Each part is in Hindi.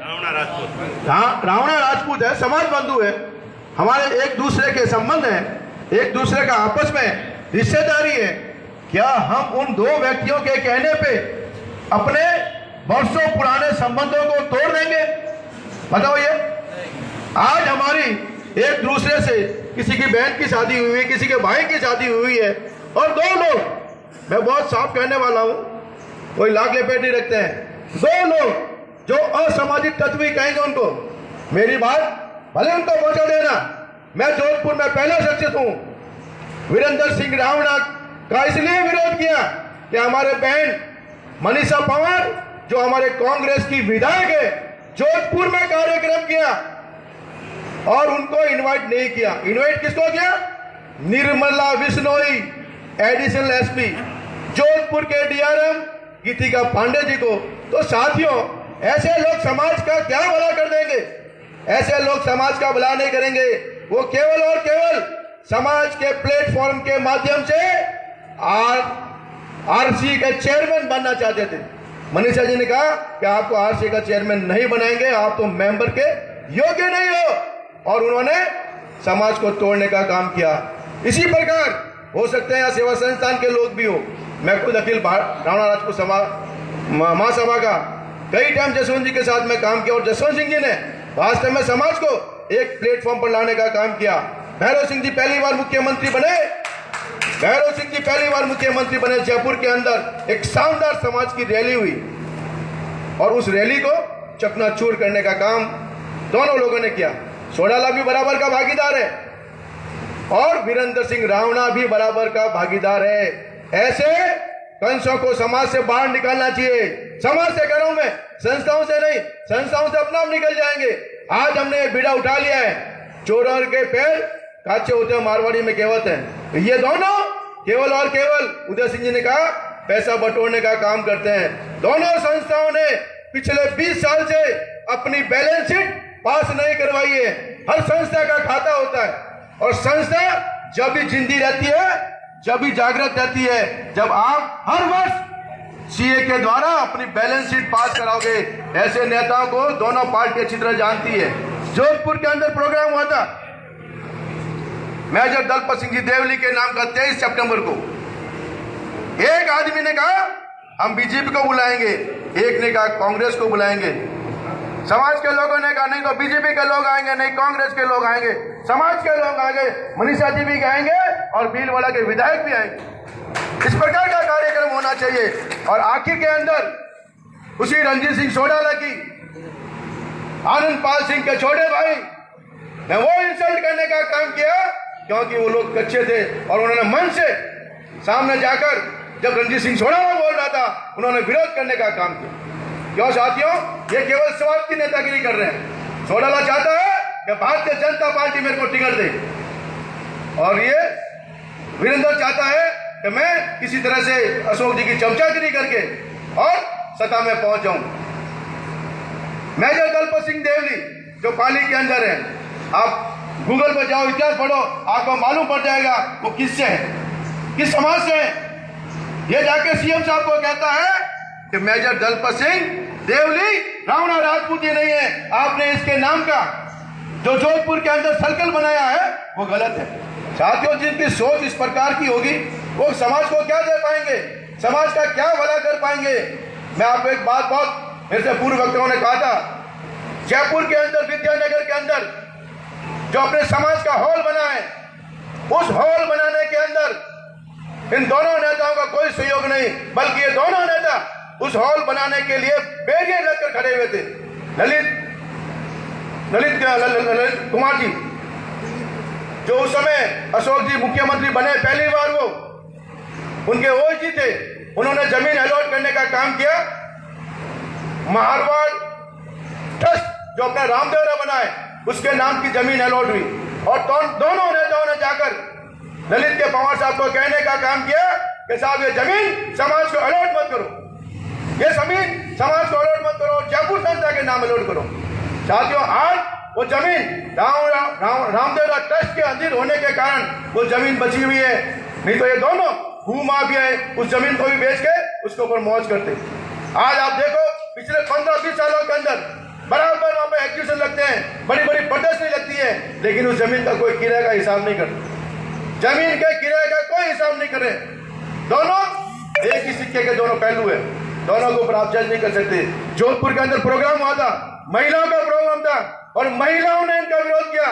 रावणा राजपूत है, समाज बंधु है, हमारे एक दूसरे के संबंध हैं, एक दूसरे का आपस में रिश्तेदारी है। क्या हम उन दो व्यक्तियों के कहने पे अपने वर्षों पुराने संबंधों को तोड़ देंगे? बताओ ये। आज हमारी एक दूसरे से किसी की बहन की शादी हुई है, किसी के भाई की शादी हुई है, और दो लोग, मैं बहुत साफ कहने वाला हूं, कोई लाग लपेट नहीं रखते हैं, दो लोग जो असामाजिक तत्व ही कहेंगे उनको, मेरी बात भले उनको पहुंचा देना। मैं जोधपुर में पहला शिक्षित हूं। वीरेंद्र सिंह रावणा का इसलिए विरोध किया कि हमारे बहन मनीषा पवार जो हमारे कांग्रेस की विधायक है, जोधपुर में कार्यक्रम किया और उनको इनवाइट नहीं किया। इनवाइट किसको किया? निर्मला बिश्नोई, एडिशनल एसपी, जोधपुर के डीआरएम गीतिका पांडे जी को। तो साथियों, ऐसे लोग समाज का क्या भला कर देंगे? ऐसे लोग समाज का भला नहीं करेंगे। वो केवल और केवल समाज के प्लेटफॉर्म के माध्यम से आरसी के चेयरमैन बनना चाहते थे। मनीषा जी ने कहा कि आपको आरसी का चेयरमैन नहीं बनाएंगे, आप तो मेंबर के योग्य नहीं हो, और उन्होंने समाज को तोड़ने का काम किया। इसी प्रकार हो सकते हैं सेवा संस्थान के लोग भी हो। मैं खुद अखिल रावणा राजपूत सभा महासभा का कई टाइम जसवंत जी के साथ में काम किया, और जसवंत सिंह जी ने वास्तव में समाज को एक प्लेटफॉर्म पर लाने का काम किया। भैरव सिंह जी पहली बार मुख्यमंत्री बने, भैरव सिंह जी पहली बार मुख्यमंत्री बने। जयपुर के अंदर एक शानदार समाज की रैली हुई, और उस रैली को चकनाचूर करने का काम दोनों लोगों ने किया। सोडाला भी बराबर का भागीदार है, और वीरेंद्र सिंह रावणा भी बराबर का भागीदार है। ऐसे कंसों को समाज से बाहर निकालना चाहिए। समाज से कह रहा हूं मैं, संस्थाओं से नहीं। संस्थाओं से अपना आप निकल जाएंगे। आज हमने ये बीड़ा उठा लिया है, चोर के पैर काचे होते हैं, मारवाड़ी में कहावत है। ये दोनों केवल और केवल, उदय सिंह जी ने कहा, पैसा बटोरने का काम करते हैं। दोनों संस्थाओं ने पिछले 20 साल से अपनी बैलेंस शीट पास नहीं करवाई है। हर संस्था का खाता होता है, और संस्था जब भी जिंदी रहती है, जब भी जागृत रहती है, जब आप हर वर्ष सीए के द्वारा अपनी बैलेंस शीट पास कराओगे। ऐसे नेताओं को दोनों पार्टी अच्छी तरह जानती है। जोधपुर के अंदर प्रोग्राम हुआ था मेजर दलपत सिंह जी देवली के नाम का 23 सितंबर को। एक आदमी ने कहा हम बीजेपी को बुलाएंगे, एक ने कहा कांग्रेस को बुलाएंगे। समाज के लोगों ने कहा नहीं तो बीजेपी के लोग आएंगे, नहीं कांग्रेस के लोग आएंगे, समाज के लोग आएंगे, मनीषा जी भी आएंगे और भीलवाड़ा के विधायक भी आएंगे। इस प्रकार का कार्यक्रम होना चाहिए। और आखिर के अंदर उसी रणजीत सिंह सोडाला की आनंद पाल सिंह के छोटे भाई ने वो इंसल्ट करने का काम किया, क्योंकि वो लोग कच्चे थे, और उन्होंने मन से सामने जाकर जब रणजीत सिंह सोडाला बोल रहा था, उन्होंने विरोध करने का काम किया। क्यों साथियों? ये केवल स्वार्थ की नेतागिरी कर रहे हैं। सोडाला चाहता है कि भारतीय जनता पार्टी मेरे को टिकट दे, और ये वीरेंद्र चाहता है कि मैं किसी तरह से अशोक जी की चमचागिरी करके और सत्ता में पहुंच जाऊं। मेजर दलपत सिंह देवली जो पाली के अंदर है, आप गूगल पर जाओ, इतिहास पढ़ो, आपको मालूम पड़ जाएगा वो किससे है, किस समाज से है। ये जाके सीएम साहब को कहता है कि मेजर दलपत सिंह देवली रावणा राजपूत ही नहीं है, आपने इसके नाम का जो जोधपुर के अंदर सर्कल बनाया है वो गलत है। साथियों, जिनकी सोच इस प्रकार की होगी वो समाज को क्या दे पाएंगे, समाज का क्या भला कर पाएंगे। मैं आपको एक बात, बहुत मेरे से पूर्व वक्ताओं ने कहा था, जयपुर के अंदर विद्यानगर के अंदर जो अपने समाज का हॉल बना है, उस हॉल बनाने के अंदर इन दोनों नेताओं का कोई सहयोग नहीं, बल्कि ये दोनों नेता उस हॉल बनाने के लिए बैरियर लगकर खड़े हुए थे। ललित कुमार जी जो उस समय अशोक जी मुख्यमंत्री बने पहली बार, वो उनके ओज जी थे, उन्होंने जमीन अलॉट करने का काम किया। मारवाड़ ट्रस्ट जो अपना रामदेवरा बना है उसके नाम की जमीन अलॉट हुई, और दोनों नेताओं ने जाकर ललित के पवार साहब को कहने का काम किया कि साहब ये जमीन समाज को अलॉट मत करो, ये जमीन समाज को अलॉट मत करो, जयपुर संस्था के नाम अलॉट करो। साथियों, आज वो जमीन रामदेवरा ट्रस्ट के अधीन होने के कारण वो जमीन बची हुई है, नहीं तो ये दोनों भूमाफिया उस जमीन को भी बेच के उसके ऊपर मौज करते। आज आप देखो पिछले 15-20 सालों के अंदर बराबर है, लेकिन उस जमीन का कोई किराए का हिसाब नहीं करते। जमीन के किराए का कोई हिसाब नहीं कर रहे। दोनों एक ही सिक्के के दोनों पहलू है, दोनों के ऊपर आप जज नहीं कर सकते। जोधपुर के अंदर प्रोग्राम हुआ था, महिलाओं का प्रोग्राम था, और महिलाओं ने इनका विरोध किया।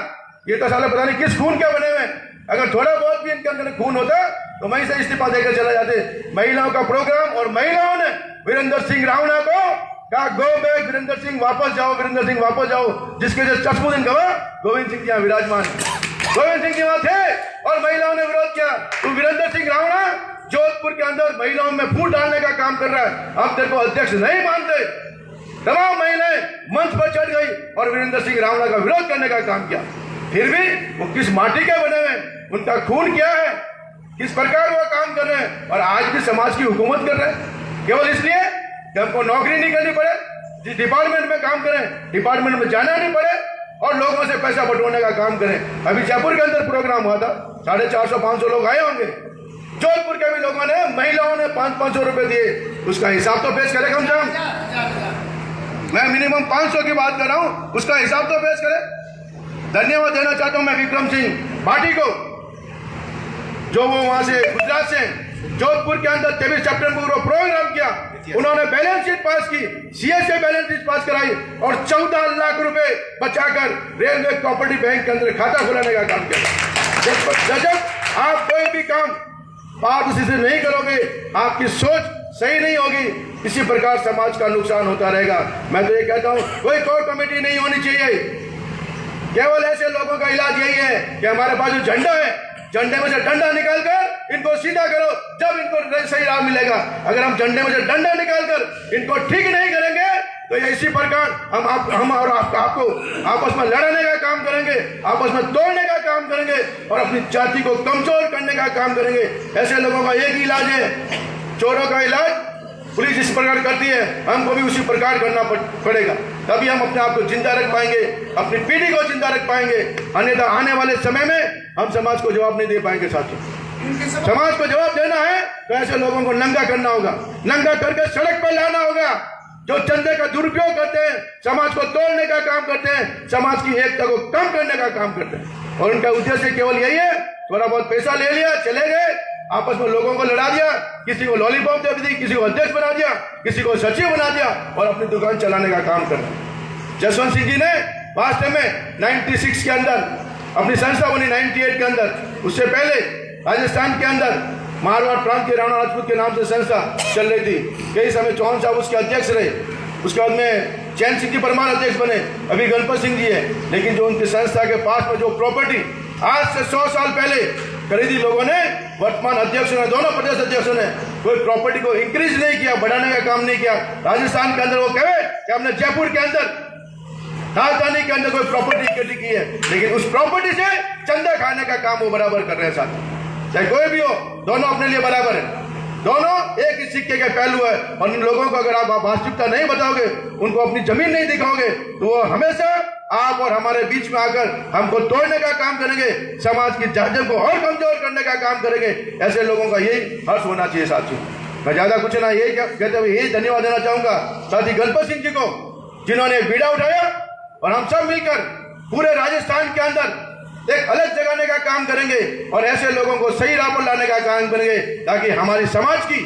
ये तो साले पता नहीं किस खून के बने हुए। अगर थोड़ा बहुत भी इनके अंदर खून होता तो वहीं से इस्तीफा देकर चला जाते। महिलाओं का प्रोग्राम, और महिलाओं ने वीरेंद्र सिंह रावणा को कहा गो बैक, वीरेंद्र सिंह वापस जाओ, वीरेंद्र सिंह वापस जाओ। जिसके जो चश्मुदीन गवा गोविंद सिंह जी यहाँ विराजमान, गोविंद सिंह जी वहां थे और महिलाओं ने विरोध किया। तो वीरेंद्र सिंह रावणा जोधपुर के अंदर महिलाओं में फूट डालने का काम कर रहा है। अब तेरे को अध्यक्ष नहीं मानते। तमाम महिलाएं मंच पर चढ़ गई और वीरेंद्र सिंह रावणा का विरोध करने का काम किया। फिर भी वो किस माटी के बने हुए, उनका खून क्या है, किस प्रकार वो काम कर रहे हैं, और आज भी समाज की हुकूमत कर रहे हैं केवल इसलिए कि हमको नौकरी नहीं करनी पड़े, जिस डिपार्टमेंट में काम करें डिपार्टमेंट में जाना नहीं पड़े, और लोगों से पैसा बटोरने का काम करें। अभी जयपुर के अंदर प्रोग्राम हुआ था, 450-500 लोग आए होंगे। जोधपुर के भी लोगों ने, महिलाओं ने 500 रुपए दिए। उसका हिसाब तो पेश करें कम से कम। मैं मिनिमम 500 की बात कर रहा हूं, उसका हिसाब तो पेश करें। धन्यवाद देना चाहता हूं मैं विक्रम सिंह भाटी को, जो वो वहां से गुजरात से जोधपुर के अंदर 23 सितंबर को प्रोग्राम किया। उन्होंने बैलेंस शीट पास की, सीएस से बैलेंस शीट पास कराई, और 14 लाख रुपए बचाकर रेलवे प्रॉपर्टी बैंक के अंदर खाता खुलाने का काम किया। जब आप कोई भी काम पारदर्शी से नहीं करोगे, आपकी सोच सही नहीं होगी, इसी प्रकार समाज का नुकसान होता रहेगा। मैं तो ये कहता हूं कोई कोर कमेटी नहीं होनी चाहिए। केवल ऐसे लोगों का इलाज यही है कि हमारे पास जो झंडा है, झंडे में से डंडा निकालकर इनको सीधा करो, जब इनको सही राह मिलेगा। अगर हम झंडे में से डंडा निकालकर इनको ठीक नहीं करेंगे तो इसी प्रकार हम और आपको आपस में लड़ने का काम करेंगे, आपस में तोड़ने का काम करेंगे, और अपनी जाति को कमजोर करने का काम करेंगे। ऐसे लोगों का एक ही इलाज है, चोरों का इलाज पुलिस इस प्रकार करती है, हमको भी उसी प्रकार करना पड़ेगा। तभी हम अपने आप को जिंदा रख पाएंगे, अपनी पीढ़ी को जिंदा रख पाएंगे। अन्यथा आने वाले समय में हम समाज को जवाब नहीं दे पाएंगे। साथियों, समाज को जवाब देना है तो ऐसे लोगों को नंगा करना होगा, नंगा करके सड़क पर लाना होगा। जो चंदे का दुरुपयोग करते हैं, समाज को तोड़ने का काम करते हैं, समाज की एकता को कम करने का काम करते हैं, और उनका उद्देश्य केवल यही है, थोड़ा बहुत पैसा ले लिया, चले गए, आपस में लोगों को लड़ा दिया, किसी को लॉलीपॉप दे दी, किसी को अध्यक्ष बना दिया, किसी को सचिव बना दिया, और अपनी दुकान चलाने का काम कर रहे हैं। जसवंत सिंह जी ने वास्तव में 96 के अंदर अपनी संस्था बनी, 98 के अंदर। उससे पहले राजस्थान के अंदर मारवाड़ प्रांत के राणा राजपूत के नाम से संस्था चल रही थी। कई समय चौहान साहब उसके अध्यक्ष रहे, उसके बाद में चैन सिंह जी परमार अध्यक्ष बने, अभी गणपत सिंह जी है। लेकिन जो उनकी संस्था के पास में जो प्रॉपर्टी आज से 100 साल पहले खरीदी लोगों ने, वर्तमान अध्यक्षों ने, दोनों प्रदेश अध्यक्षों ने कोई प्रॉपर्टी को इंक्रीज नहीं किया, बढ़ाने का काम नहीं किया। राजस्थान के अंदर वो कहे कि हमने जयपुर के अंदर, राजधानी के अंदर कोई प्रॉपर्टी इकट्ठी की है, लेकिन उस प्रॉपर्टी से चंदा खाने का काम वो बराबर कर रहे हैं। साथ चाहे कोई भी हो, दोनों अपने लिए बराबर है, दोनों एक ही सिक्के के पहलू है। और इन लोगों को अगर आप वास्तविकता नहीं बताओगे, उनको अपनी जमीन नहीं दिखाओगे, तो वो हमेशा आप और हमारे बीच में आकर हमको तोड़ने का काम करेंगे, समाज की जातियों को और कमजोर करने का काम करेंगे। ऐसे लोगों का यही हर्ष होना चाहिए। साथियों, मैं ज्यादा कुछ ना यही कहते हुए यही धन्यवाद देना चाहूंगा साथ ही गणपत सिंह जी को, जिन्होंने बीड़ा उठाया, और हम सब मिलकर पूरे राजस्थान के अंदर एक अलग जगाने का काम करेंगे, और ऐसे लोगों को सही राह पर लाने का काम करेंगे, ताकि हमारी समाज की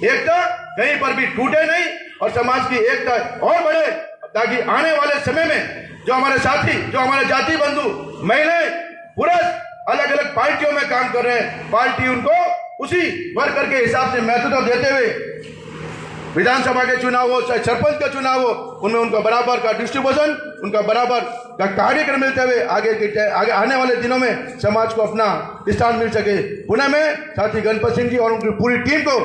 एकता कहीं पर भी टूटे नहीं, और समाज की एकता और बढ़े, ताकि आने वाले समय में जो हमारे साथी, जो हमारे जाति बंधु, महिलाएं, पुरुष अलग अलग पार्टियों में काम कर रहे हैं, पार्टी उनको उसी वर्कर के हिसाब से महत्व देते हुए विधानसभा के चुनाव हो चाहे सरपंच का चुनाव हो, उनमें उनका बराबर का डिस्ट्रीब्यूशन, उनका बराबर का कार्यक्रम मिलते हुए आगे आने वाले दिनों में समाज को अपना स्थान मिल सके। पुणे में साथी गणपत सिंह जी और उनकी पूरी टीम को